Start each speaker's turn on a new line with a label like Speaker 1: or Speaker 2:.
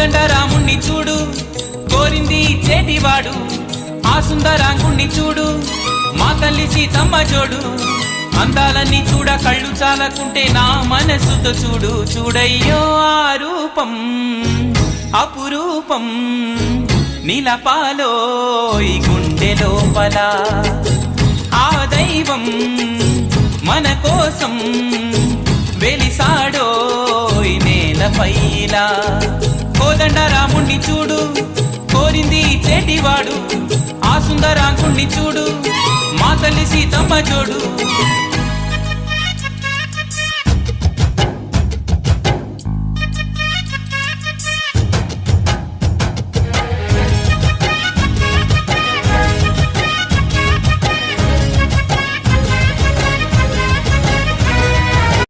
Speaker 1: కోదండ రాముణ్ణి చూడు కోరింది చేటివాడు ఆ సుందరాంగుణ్ణి చూడు మా తల్లి సీతమ్మ జోడు అందాలన్నీ చూడ కళ్ళు చాలకుంటే నా మనసుతో చూడు చూడయ్యో ఆ రూపం అపురూపం నిలపాలో ఈ గుండె లోపల ఆ దైవం మన కోసం వెలిసాడో ఈ నేలపైలా కోదండ రాముణ్ణి చూడు కోరింది చేటివాడు ఆ సుందరాంగుణ్ణి చూడు మా తల్లి సీతమ్మ జోడు